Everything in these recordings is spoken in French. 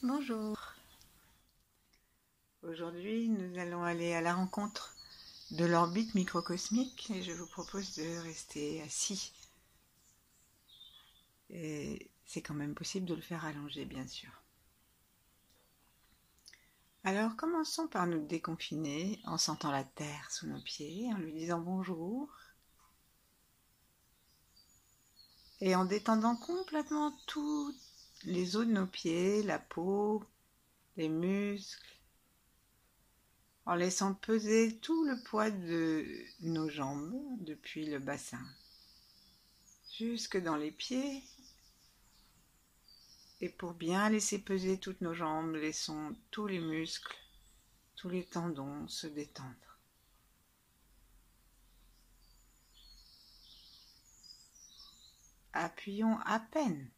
Bonjour. Aujourd'hui, nous allons aller à la rencontre de l'orbite microcosmique et je vous propose de rester assis. Et c'est quand même possible de le faire allongé, bien sûr. Alors, commençons par nous déconfiner en sentant la terre sous nos pieds, en lui disant bonjour et en détendant complètement tous les os de nos pieds, la peau, les muscles, en laissant peser tout le poids de nos jambes depuis le bassin jusque dans les pieds. Et pour bien laisser peser toutes nos jambes, laissons tous les muscles, tous les tendons se détendre. Appuyons à peine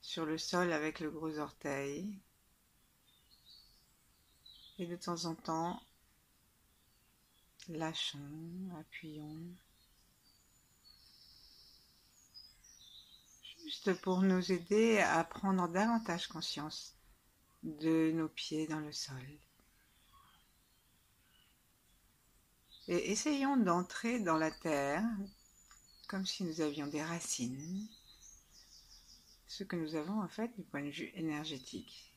sur le sol avec le gros orteil et de temps en temps, lâchons, appuyons. Juste pour nous aider à prendre davantage conscience de nos pieds dans le sol. Et essayons d'entrer dans la terre comme si nous avions des racines, ce que nous avons en fait du point de vue énergétique.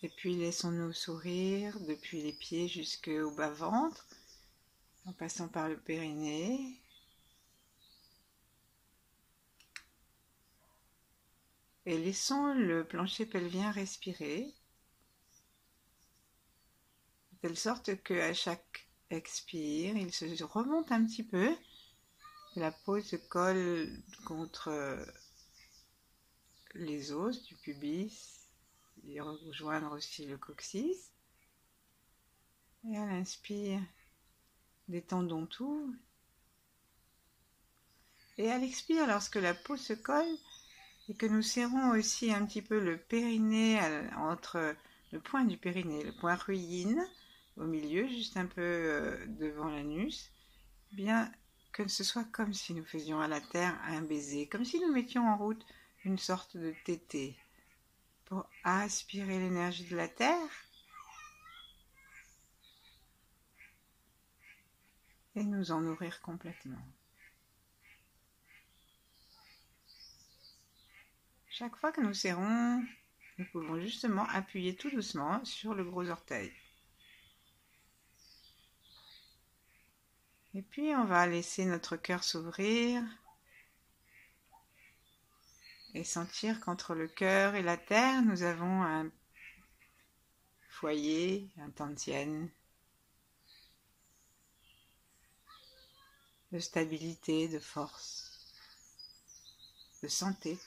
Et puis laissons-nous sourire depuis les pieds jusqu'au bas-ventre, en passant par le périnée. Et laissons le plancher pelvien respirer, de telle sorte qu'à chaque expire, il se remonte un petit peu, la peau se colle contre les os du pubis, et rejoindre aussi le coccyx. Et à l'inspire, détendons tout. Et à l'expire, lorsque la peau se colle et que nous serrons aussi un petit peu le périnée entre le point du périnée, le point ruine au milieu, juste un peu devant l'anus, bien que ce soit comme si nous faisions à la terre un baiser, comme si nous mettions en route une sorte de tété pour aspirer l'énergie de la terre et nous en nourrir complètement. Chaque fois que nous serrons, nous pouvons justement appuyer tout doucement sur le gros orteil. Et puis on va laisser notre cœur s'ouvrir et sentir qu'entre le cœur et la terre, nous avons un foyer, un Tantien de stabilité, de force, de santé,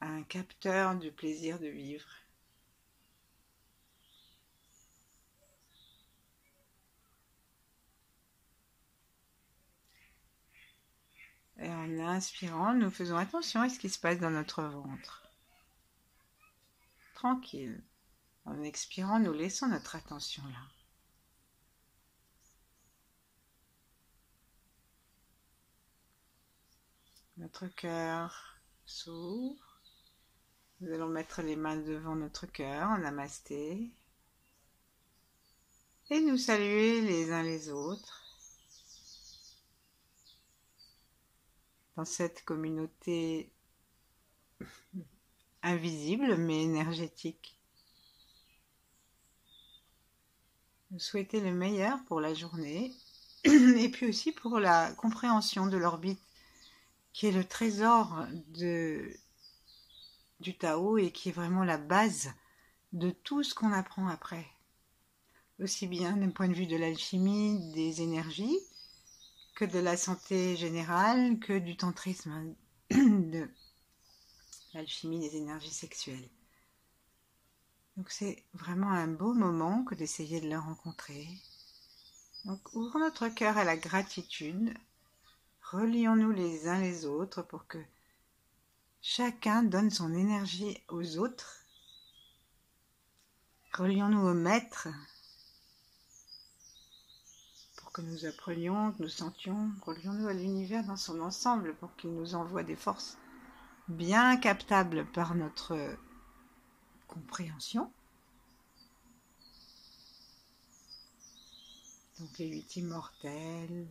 un capteur du plaisir de vivre. Et en inspirant, nous faisons attention à ce qui se passe dans notre ventre. Tranquille. En expirant, nous laissons notre attention là. Notre cœur s'ouvre. Nous allons mettre les mains devant notre cœur en namasté. Et nous saluer les uns les autres. Dans cette communauté invisible mais énergétique. Nous souhaiter le meilleur pour la journée et puis aussi pour la compréhension de l'orbite qui est le trésor du Tao et qui est vraiment la base de tout ce qu'on apprend après. Aussi bien d'un point de vue de l'alchimie des énergies que de la santé générale, que du tantrisme, de l'alchimie des énergies sexuelles. Donc c'est vraiment un beau moment que d'essayer de le rencontrer. Donc ouvrons notre cœur à la gratitude, relions-nous les uns les autres pour que chacun donne son énergie aux autres. Relions-nous au maître pour que nous apprenions, que nous sentions, relions-nous à l'univers dans son ensemble pour qu'il nous envoie des forces bien captables par notre compréhension. Donc les 8 immortels,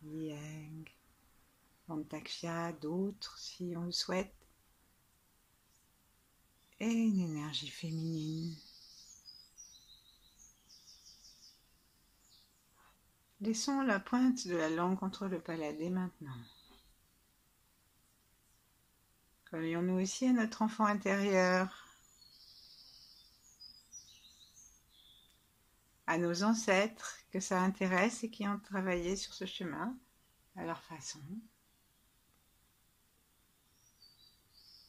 Yang, Antakya, d'autres si on le souhaite, et une énergie féminine. Laissons la pointe de la langue contre le palais dès maintenant. Relions-nous aussi à notre enfant intérieur, à nos ancêtres que ça intéresse et qui ont travaillé sur ce chemin à leur façon.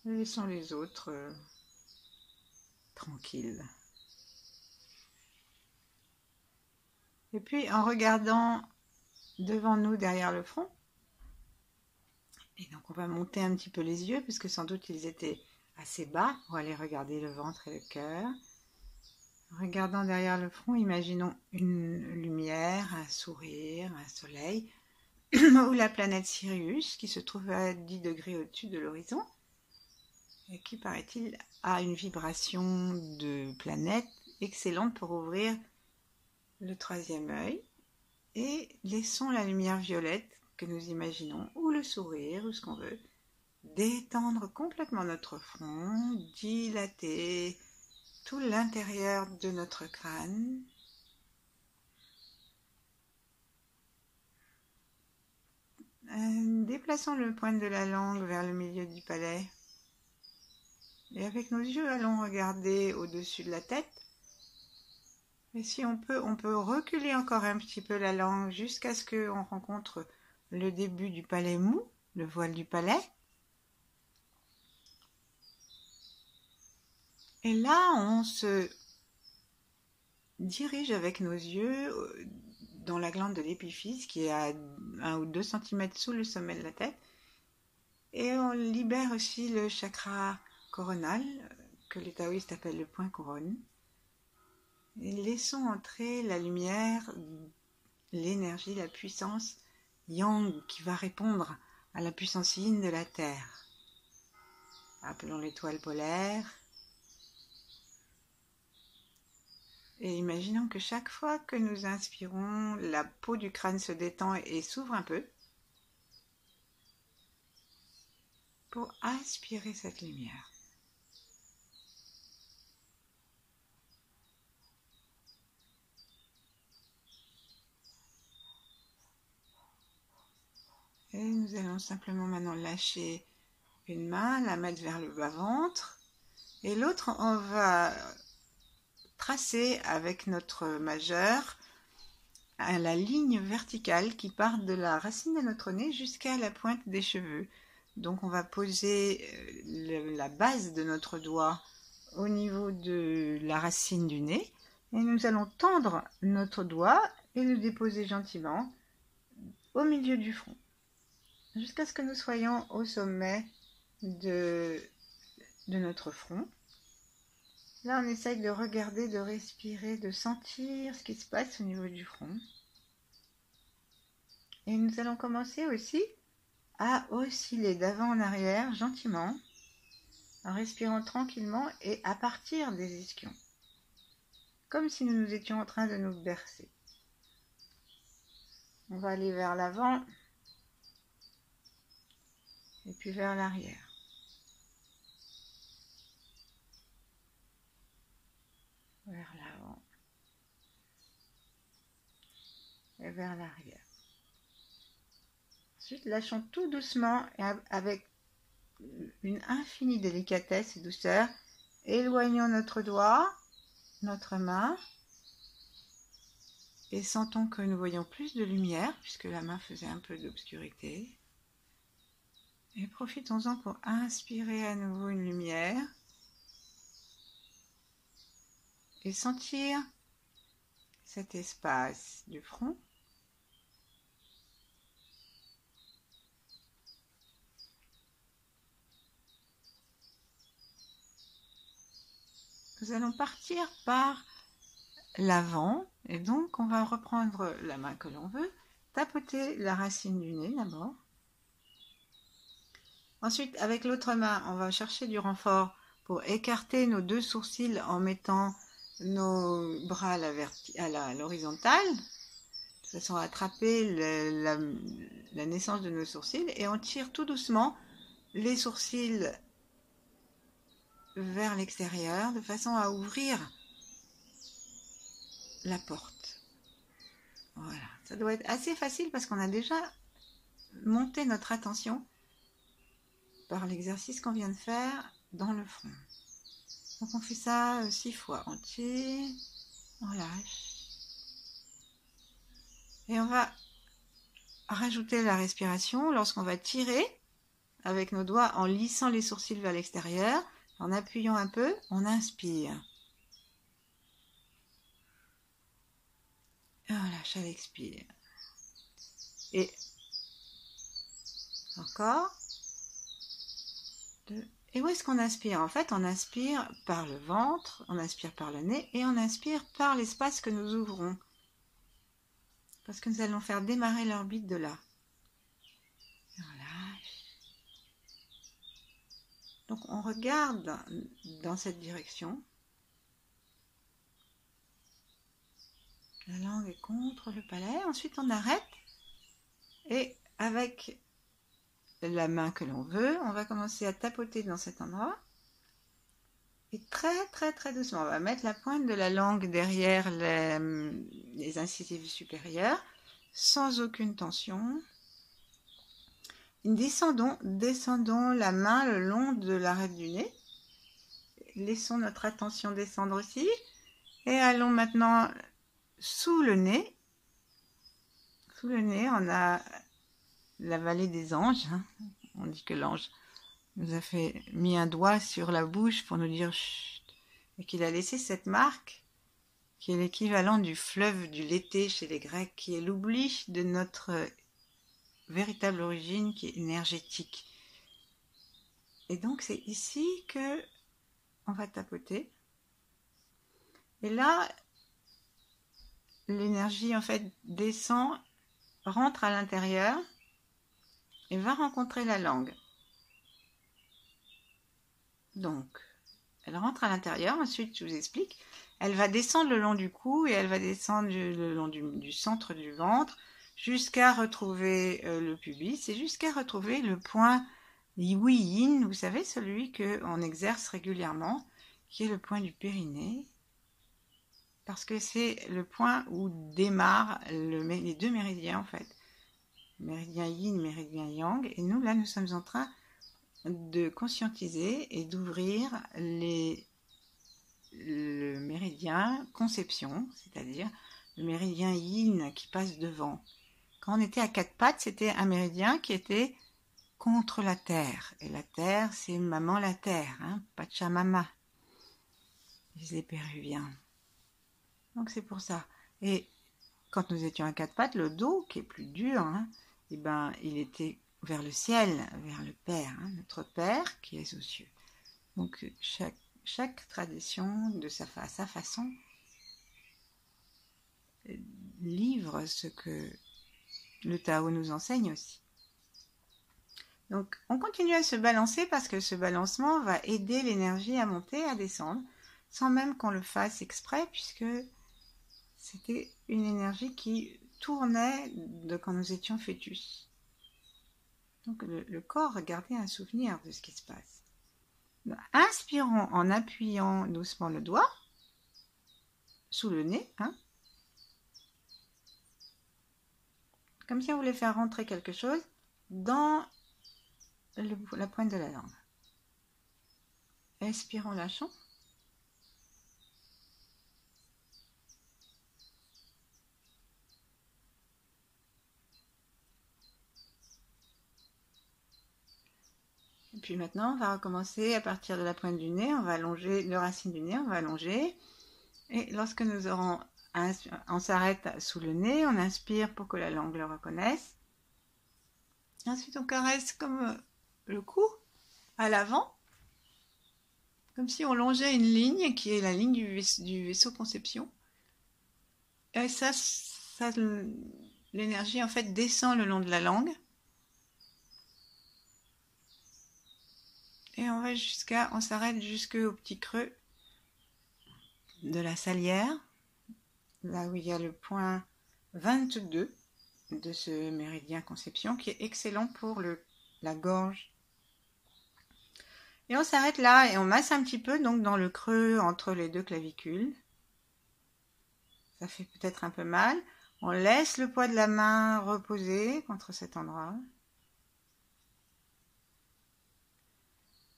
Et laissons les autres tranquilles. Et puis en regardant devant nous derrière le front, et donc on va monter un petit peu les yeux puisque sans doute ils étaient assez bas pour aller regarder le ventre et le cœur. En regardant derrière le front, imaginons une lumière, un sourire, un soleil, ou la planète Sirius qui se trouve à 10 degrés au-dessus de l'horizon et qui, paraît-il, a une vibration de planète excellente pour ouvrir le 3e œil. Et laissons la lumière violette que nous imaginons, ou le sourire, ou ce qu'on veut, détendre complètement notre front, dilater tout l'intérieur de notre crâne. Déplaçons le point de la langue vers le milieu du palais. Et avec nos yeux, allons regarder au-dessus de la tête. Et si on peut reculer encore un petit peu la langue jusqu'à ce qu'on rencontre le début du palais mou, le voile du palais. Et là, on se dirige avec nos yeux dans la glande de l'épiphyse qui est à 1 ou 2 cm sous le sommet de la tête. Et on libère aussi le chakra coronal, que les taoïstes appellent le point couronne. Et laissons entrer la lumière, l'énergie, la puissance yang qui va répondre à la puissance yin de la Terre. Appelons l'étoile polaire. Et imaginons que chaque fois que nous inspirons, la peau du crâne se détend et s'ouvre un peu pour aspirer cette lumière. Et nous allons simplement maintenant lâcher une main, la mettre vers le bas-ventre, et l'autre, on va tracer avec notre majeur la ligne verticale qui part de la racine de notre nez jusqu'à la pointe des cheveux. Donc on va poser la base de notre doigt au niveau de la racine du nez, et nous allons tendre notre doigt et le déposer gentiment au milieu du front, jusqu'à ce que nous soyons au sommet de notre front. Là, on essaye de regarder, de respirer, de sentir ce qui se passe au niveau du front. Et nous allons commencer aussi à osciller d'avant en arrière, gentiment, en respirant tranquillement et à partir des ischions, comme si nous étions en train de nous bercer. On va aller vers l'avant et puis vers l'arrière. Vers l'avant et vers l'arrière. Ensuite, lâchons tout doucement et avec une infinie délicatesse et douceur. Éloignons notre doigt, notre main, et sentons que nous voyons plus de lumière, puisque la main faisait un peu d'obscurité. Et profitons-en pour inspirer à nouveau une lumière et sentir cet espace du front. Nous allons partir par l'avant, et donc on va reprendre la main que l'on veut tapoter la racine du nez d'abord. Ensuite, avec l'autre main, on va chercher du renfort pour écarter nos deux sourcils en mettant nos bras à l'horizontale, de façon à attraper la naissance de nos sourcils, et on tire tout doucement les sourcils vers l'extérieur de façon à ouvrir la porte. Voilà, ça doit être assez facile parce qu'on a déjà monté notre attention par l'exercice qu'on vient de faire dans le front. Donc on fait ça 6 fois. On tire, on lâche. Et on va rajouter la respiration lorsqu'on va tirer avec nos doigts en lissant les sourcils vers l'extérieur. En appuyant un peu, on inspire. Et on lâche à l'expire. Et encore. 2. Et où est-ce qu'on inspire? En fait, on inspire par le ventre, on inspire par le nez et on inspire par l'espace que nous ouvrons. Parce que nous allons faire démarrer l'orbite de là. Et on lâche. Donc on regarde dans cette direction. La langue est contre le palais. Ensuite on arrête. Et avec la main que l'on veut, on va commencer à tapoter dans cet endroit. Et très doucement, on va mettre la pointe de la langue derrière les incisives supérieures, sans aucune tension. Descendons la main le long de l'arête du nez. Laissons notre attention descendre aussi. Et allons maintenant sous le nez. Sous le nez, on a la vallée des anges. On dit que l'ange nous a mis un doigt sur la bouche pour nous dire chut, et qu'il a laissé cette marque qui est l'équivalent du fleuve du Lété chez les Grecs, qui est l'oubli de notre véritable origine qui est énergétique. Et donc c'est ici que on va tapoter. Et là, l'énergie en fait descend, rentre à l'intérieur et va rencontrer la langue. Donc, elle rentre à l'intérieur, ensuite je vous explique, elle va descendre le long du cou et elle va descendre le long du centre du ventre jusqu'à retrouver le pubis et jusqu'à retrouver le point Yi-Yin, vous savez, celui qu'on exerce régulièrement, qui est le point du périnée, parce que c'est le point où démarrent les deux méridiens en fait, méridien Yin, méridien Yang, et nous là nous sommes en train de conscientiser et d'ouvrir le méridien conception, c'est-à-dire le méridien yin qui passe devant. Quand on était à quatre pattes, c'était un méridien qui était contre la terre. Et la terre, c'est maman la terre, Pachamama, disent les Péruviens. Donc c'est pour ça. Et quand nous étions à quatre pattes, le dos, qui est plus dur, il était vers le ciel, vers le Père, notre Père qui est aux cieux. Donc chaque tradition, de sa façon, livre ce que le Tao nous enseigne aussi. Donc on continue à se balancer parce que ce balancement va aider l'énergie à monter, à descendre, sans même qu'on le fasse exprès, puisque c'était une énergie qui tournait de quand nous étions fœtus. Donc le corps gardait un souvenir de ce qui se passe. Inspirons en appuyant doucement le doigt sous le nez, comme si on voulait faire rentrer quelque chose dans la pointe de la langue. Expirons, lâchons. Et puis maintenant, on va recommencer à partir de la pointe du nez, on va allonger le racine du nez, on va allonger. Et lorsque nous aurons, on s'arrête sous le nez, on inspire pour que la langue le reconnaisse. Et ensuite, on caresse comme le cou à l'avant, comme si on longeait une ligne qui est la ligne du vaisseau conception. Et ça l'énergie en fait descend le long de la langue. Et on s'arrête jusqu'au petit creux de la salière, là où il y a le point 22 de ce méridien conception qui est excellent pour la gorge. Et on s'arrête là et on masse un petit peu donc dans le creux entre les deux clavicules. Ça fait peut-être un peu mal. On laisse le poids de la main reposer contre cet endroit.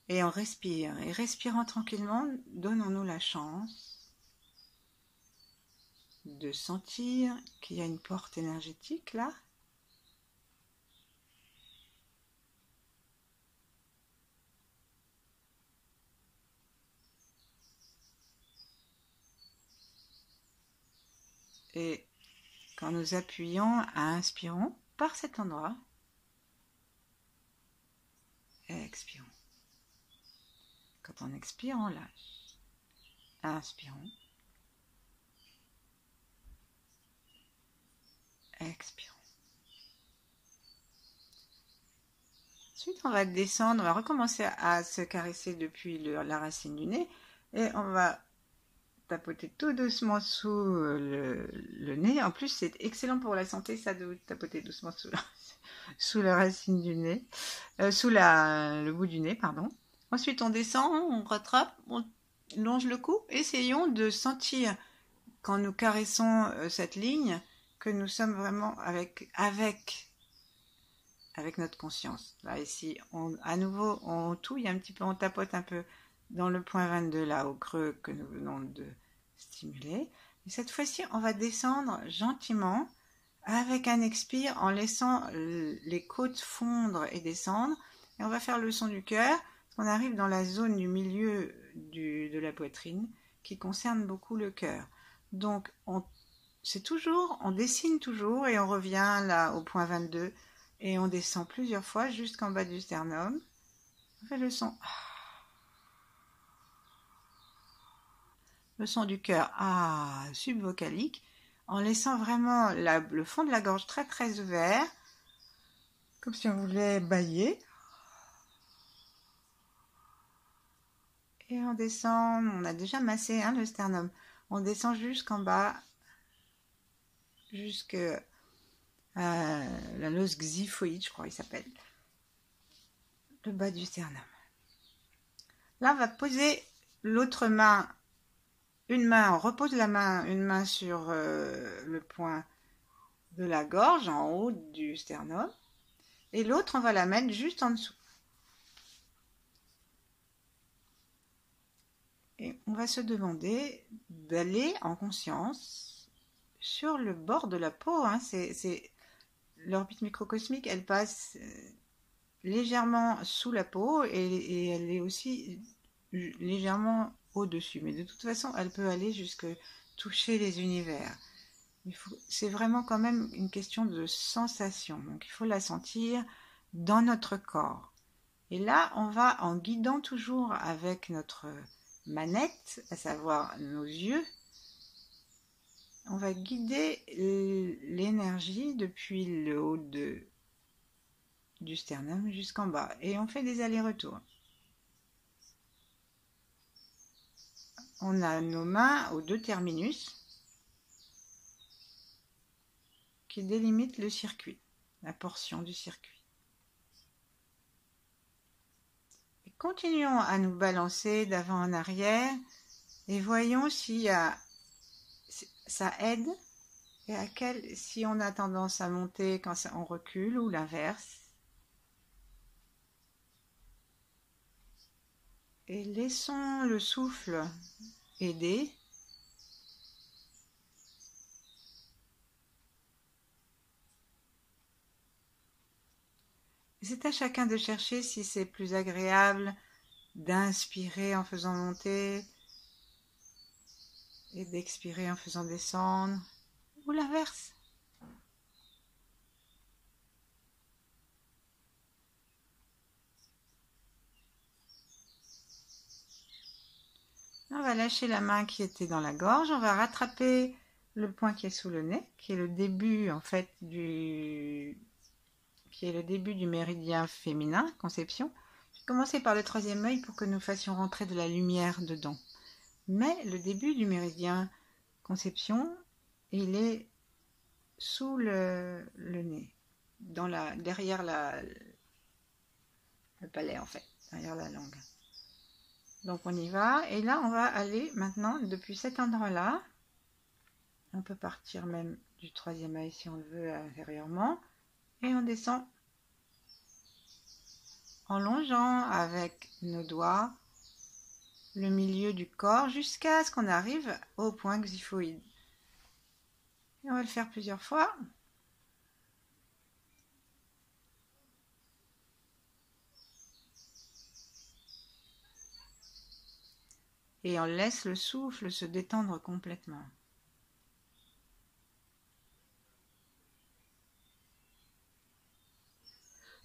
Et on respire. Et respirant tranquillement, donnons-nous la chance de sentir qu'il y a une porte énergétique là. Et quand nous appuyons, inspirons par cet endroit. Expirons. Quand on expire, on lâche. Inspirons. Expirons. Ensuite, on va descendre, on va recommencer à se caresser depuis la racine du nez et on va tapoter tout doucement sous le nez. En plus, c'est excellent pour la santé, ça, de tapoter doucement sous la racine du nez, sous le bout du nez, pardon. Ensuite, on descend, on rattrape, on longe le cou. Essayons de sentir, quand nous caressons cette ligne, que nous sommes vraiment avec notre conscience. Là, ici, à nouveau, on touille un petit peu, on tapote un peu dans le point 22, là, au creux que nous venons de stimuler. Et cette fois-ci, on va descendre gentiment avec un expire en laissant les côtes fondre et descendre. Et on va faire le son du cœur. On arrive dans la zone du milieu de la poitrine qui concerne beaucoup le cœur. Donc, on dessine toujours et on revient là au point 22 et on descend plusieurs fois jusqu'en bas du sternum. On fait le son du cœur subvocalique en laissant vraiment le fond de la gorge très très ouvert, comme si on voulait bâiller. Et on descend, on a déjà massé le sternum. On descend jusqu'en bas, jusqu'à la l'os xiphoïde, je crois il s'appelle. Le bas du sternum. Là, on va poser l'autre main. On repose une main sur le point de la gorge, en haut du sternum. Et l'autre, on va la mettre juste en dessous. Et on va se demander d'aller en conscience sur le bord de la peau. C'est l'orbite microcosmique, elle passe légèrement sous la peau et elle est aussi légèrement au-dessus. Mais de toute façon, elle peut aller jusque toucher les univers. C'est vraiment quand même une question de sensation. Donc il faut la sentir dans notre corps. Et là, on va, en guidant toujours avec notre manette, à savoir nos yeux, on va guider l'énergie depuis le haut du sternum jusqu'en bas. Et on fait des allers-retours. On a nos mains aux deux terminus qui délimitent le circuit, la portion du circuit. Et continuons à nous balancer d'avant en arrière et voyons si ça aide et si on a tendance à monter quand on recule ou l'inverse. Et laissons le souffle aider. C'est à chacun de chercher si c'est plus agréable d'inspirer en faisant monter et d'expirer en faisant descendre, ou l'inverse. On va lâcher la main qui était dans la gorge, on va rattraper le point qui est sous le nez, qui est le début en fait du méridien féminin, conception. Je vais commencer par le troisième œil pour que nous fassions rentrer de la lumière dedans. Mais le début du méridien conception, il est sous le nez, derrière le palais en fait, derrière la langue. Donc on y va, et là on va aller maintenant depuis cet endroit-là. On peut partir même du troisième œil si on le veut intérieurement, et on descend en longeant avec nos doigts le milieu du corps jusqu'à ce qu'on arrive au point xiphoïde. Et on va le faire plusieurs fois. Et on laisse le souffle se détendre complètement.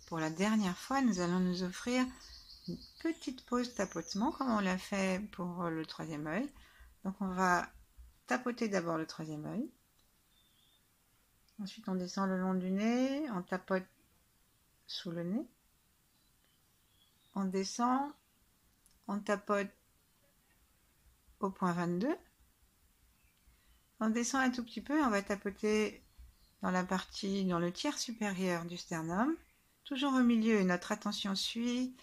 Pour la dernière fois, nous allons nous offrir une petite pause tapotement, comme on l'a fait pour le troisième œil. Donc on va tapoter d'abord le troisième œil. Ensuite on descend le long du nez, on tapote sous le nez. On descend, on tapote au point 22. On descend un tout petit peu, on va tapoter dans le tiers supérieur du sternum. Toujours au milieu, notre attention suit,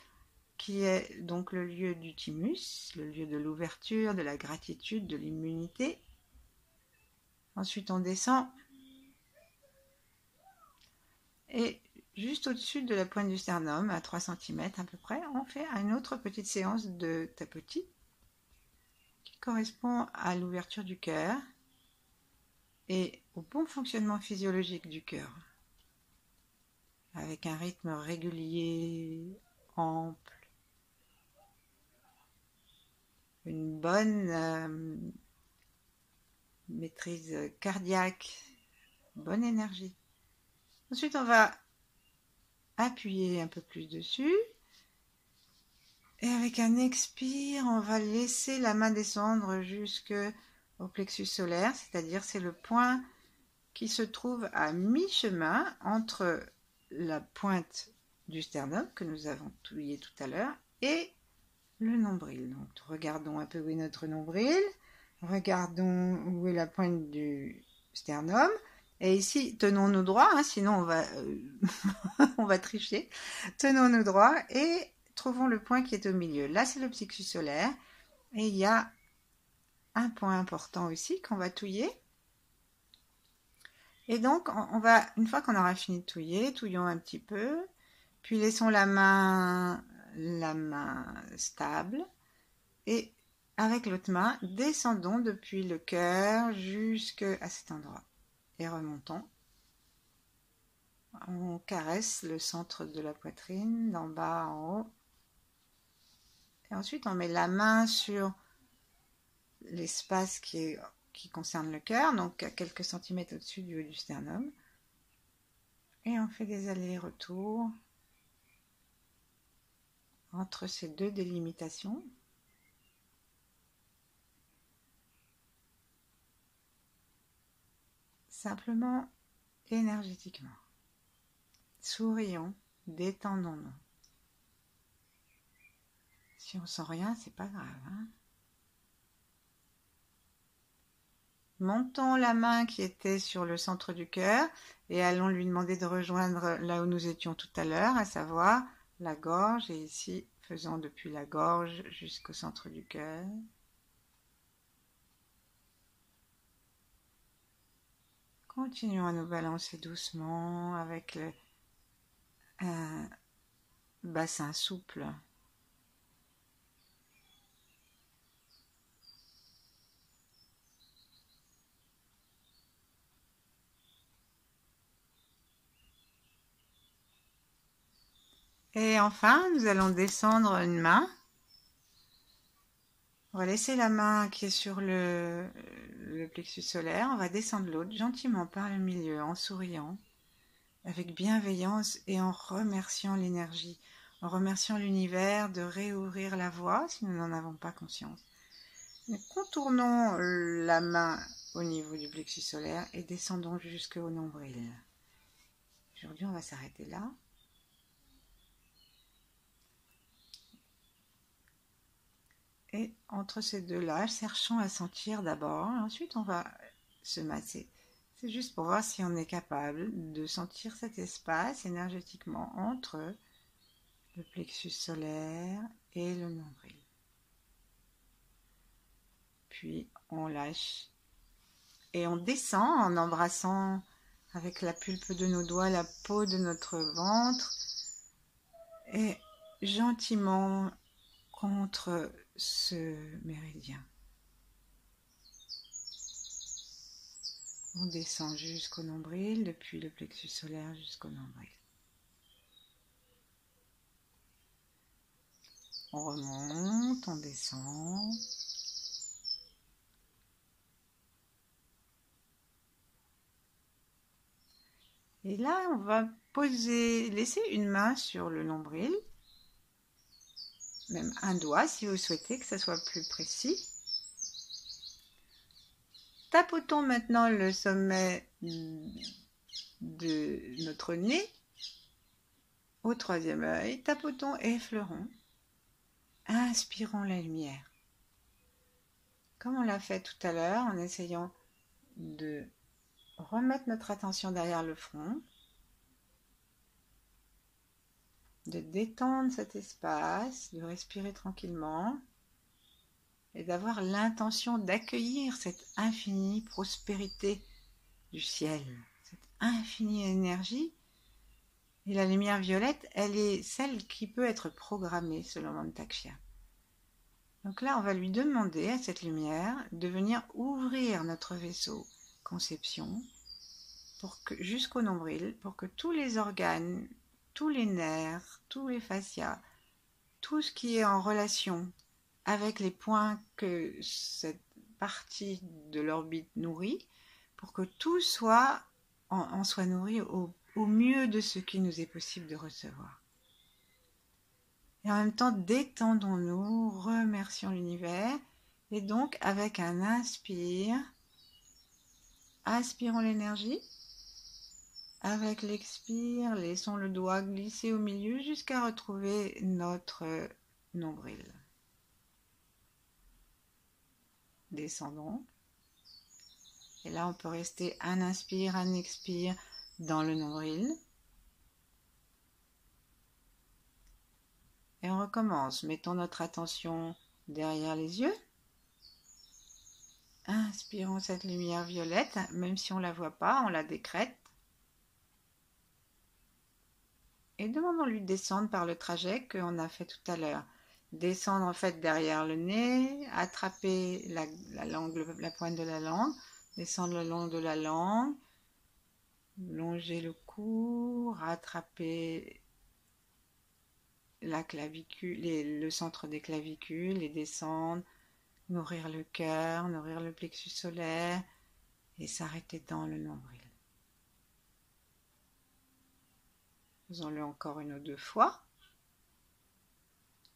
qui est donc le lieu du thymus, le lieu de l'ouverture, de la gratitude, de l'immunité. Ensuite, on descend. Et juste au-dessus de la pointe du sternum, à 3 cm à peu près, on fait une autre petite séance de tapotis qui correspond à l'ouverture du cœur et au bon fonctionnement physiologique du cœur, avec un rythme régulier, ample, une bonne maîtrise cardiaque, bonne énergie. Ensuite, on va appuyer un peu plus dessus. Et avec un expire, on va laisser la main descendre jusqu'au plexus solaire, c'est-à-dire c'est le point qui se trouve à mi-chemin entre la pointe du sternum que nous avons touillé tout à l'heure et le nombril. Donc regardons un peu où est notre nombril, regardons où est la pointe du sternum. Et ici, tenons-nous droit, sinon on va tricher. Tenons-nous droit et trouvons le point qui est au milieu. Là, c'est le plexus solaire. Et il y a un point important aussi qu'on va touiller. Et donc, une fois qu'on aura fini de touiller, touillons un petit peu. Puis laissons la main stable. Et avec l'autre main, descendons depuis le cœur jusqu'à cet endroit. Et remontons. On caresse le centre de la poitrine, d'en bas en haut. Et ensuite, on met la main sur l'espace qui concerne le cœur, donc à quelques centimètres au-dessus du haut du sternum. Et on fait des allers-retours entre ces deux délimitations. Simplement énergétiquement. Sourions, détendons-nous. Si on sent rien, c'est pas grave. Montons la main qui était sur le centre du cœur et allons lui demander de rejoindre là où nous étions tout à l'heure, à savoir la gorge. Et ici, faisons depuis la gorge jusqu'au centre du cœur. Continuons à nous balancer doucement avec un bassin souple. Et enfin, nous allons descendre une main. On va laisser la main qui est sur le plexus solaire. On va descendre l'autre gentiment par le milieu en souriant, avec bienveillance et en remerciant l'énergie, en remerciant l'univers de réouvrir la voie si nous n'en avons pas conscience. Nous contournons la main au niveau du plexus solaire et descendons jusqu'au nombril. Aujourd'hui, on va s'arrêter là. Et entre ces deux-là, cherchons à sentir d'abord, ensuite on va se masser. C'est juste pour voir si on est capable de sentir cet espace énergétiquement entre le plexus solaire et le nombril. Puis on lâche et on descend en embrassant avec la pulpe de nos doigts la peau de notre ventre et gentiment contre ce méridien. On descend jusqu'au nombril, depuis le plexus solaire jusqu'au nombril. On remonte, on descend. Et là, on va laisser une main sur le nombril, même un doigt si vous souhaitez que ça soit plus précis. Tapotons maintenant le sommet de notre nez au troisième œil. Tapotons et effleurons. Inspirons la lumière. Comme on l'a fait tout à l'heure en essayant de remettre notre attention derrière le front, de détendre cet espace, de respirer tranquillement et d'avoir l'intention d'accueillir cette infinie prospérité du ciel, cette infinie énergie. Et la lumière violette, elle est celle qui peut être programmée selon Mantakshya. Donc là, on va lui demander à cette lumière de venir ouvrir notre vaisseau conception jusqu'au nombril, pour que tous les organes, tous les nerfs, tous les fascias, tout ce qui est en relation avec les points que cette partie de l'orbite nourrit, pour que tout en soit nourri au mieux de ce qu'il nous est possible de recevoir. Et en même temps, détendons-nous, remercions l'univers, et donc avec un inspire, aspirons l'énergie, avec l'expire, laissons le doigt glisser au milieu jusqu'à retrouver notre nombril. Descendons. Et là, on peut rester un inspire, un expire dans le nombril. Et on recommence. Mettons notre attention derrière les yeux. Inspirons cette lumière violette, même si on ne la voit pas, on la décrète. Et demandons-lui de descendre par le trajet qu'on a fait tout à l'heure. Descendre en fait derrière le nez, attraper la pointe de la langue, descendre le long de la langue, longer le cou, rattraper la clavicule, le centre des clavicules et descendre, nourrir le cœur, nourrir le plexus solaire et s'arrêter dans le nombril. Faisons-le encore une ou deux fois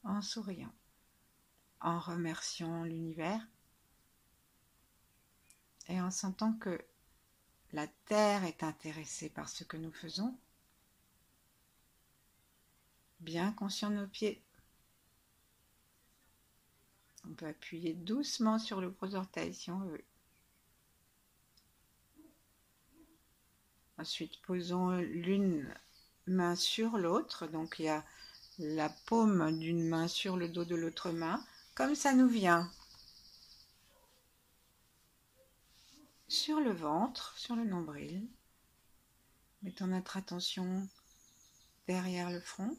en souriant, en remerciant l'univers et en sentant que la terre est intéressée par ce que nous faisons, bien conscient de nos pieds. On peut appuyer doucement sur le gros orteil si on veut. Ensuite, posons l'une main sur l'autre, donc il y a la paume d'une main sur le dos de l'autre main, comme ça nous vient. Sur le ventre, sur le nombril, mettons notre attention derrière le front,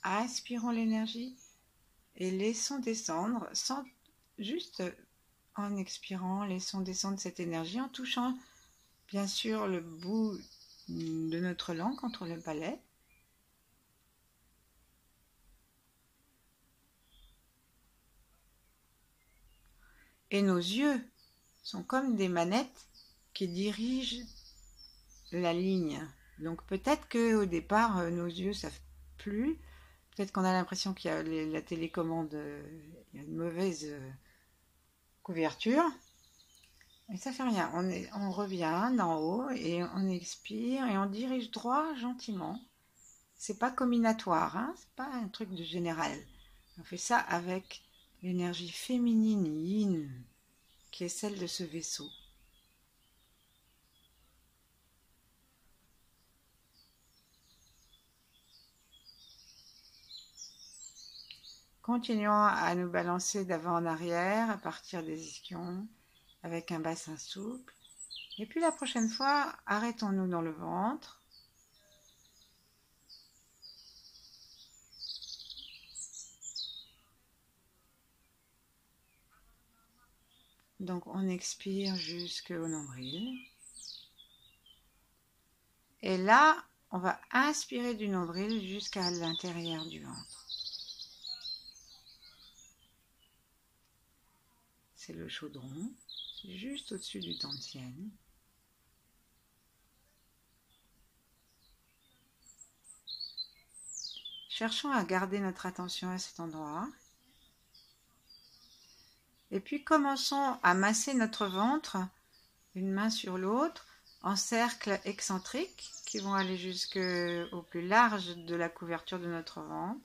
aspirons l'énergie et laissons descendre, juste en expirant, laissons descendre cette énergie en touchant bien sûr le bout de notre langue contre le palais. Et nos yeux sont comme des manettes qui dirigent la ligne. Donc peut-être qu'au départ, nos yeux ne savent plus. Peut-être qu'on a l'impression qu'il y a la télécommande, il y a une mauvaise couverture. Et ça fait rien. On revient d'en haut et on expire et on dirige droit gentiment. C'est pas combinatoire, hein, c'est pas un truc de général. On fait ça avec l'énergie féminine yin, qui est celle de ce vaisseau. Continuons à nous balancer d'avant en arrière à partir des ischions avec un bassin souple. Et puis la prochaine fois, arrêtons-nous dans le ventre. Donc on expire jusqu'au nombril. Et là, on va inspirer du nombril jusqu'à l'intérieur du ventre. C'est le chaudron, c'est juste au-dessus du dantian. Cherchons à garder notre attention à cet endroit. Et puis commençons à masser notre ventre, une main sur l'autre, en cercles excentriques qui vont aller jusqu'au plus large de la couverture de notre ventre,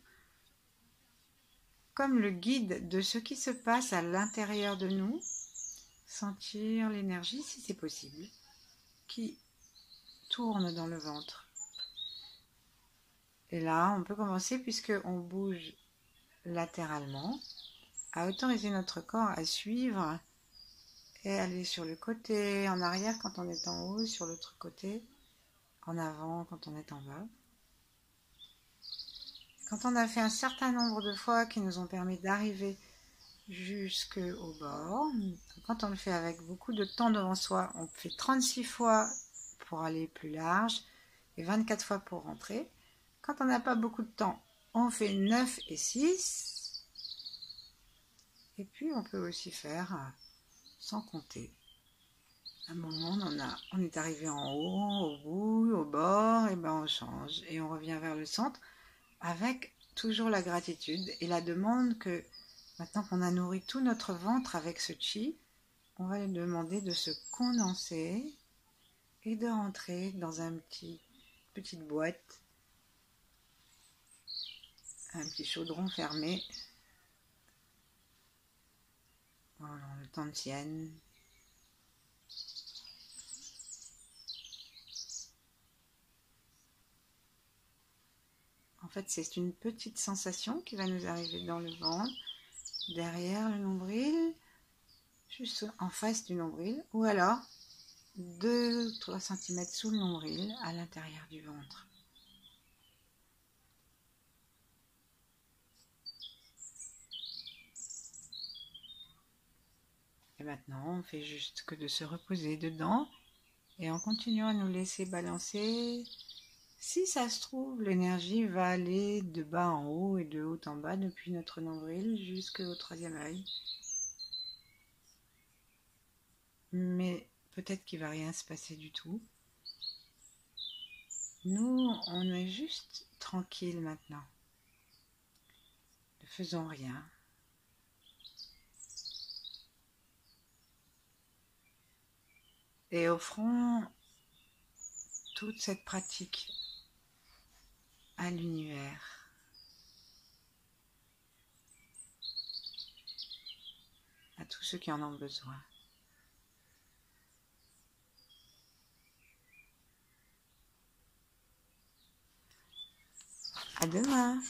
comme le guide de ce qui se passe à l'intérieur de nous. Sentir l'énergie, si c'est possible, qui tourne dans le ventre. Et là, on peut commencer, puisqu'on bouge latéralement, à autoriser notre corps à suivre et aller sur le côté, en arrière quand on est en haut, sur l'autre côté, en avant quand on est en bas. Quand on a fait un certain nombre de fois qui nous ont permis d'arriver jusqu'au bord, quand on le fait avec beaucoup de temps devant soi, on fait 36 fois pour aller plus large et 24 fois pour rentrer. Quand on n'a pas beaucoup de temps, on fait 9 et 6. Et puis on peut aussi faire sans compter. À un moment, on est arrivé en haut, au bout, au bord, et ben on change et on revient vers le centre avec toujours la gratitude et la demande que maintenant qu'on a nourri tout notre ventre avec ce chi, on va lui demander de se condenser et de rentrer dans une petite boîte, un petit chaudron fermé. Voilà, le dantian. En fait, c'est une petite sensation qui va nous arriver dans le ventre, derrière le nombril, juste en face du nombril, ou alors 2-3 cm sous le nombril, à l'intérieur du ventre. Et maintenant, on fait juste que de se reposer dedans, et en continuant à nous laisser balancer. Si ça se trouve, l'énergie va aller de bas en haut et de haut en bas depuis notre nombril jusqu'au troisième œil. Mais peut-être qu'il ne va rien se passer du tout. Nous, on est juste tranquille maintenant. Ne faisons rien. Et offrons toute cette pratique à l'univers. À tous ceux qui en ont besoin. À demain!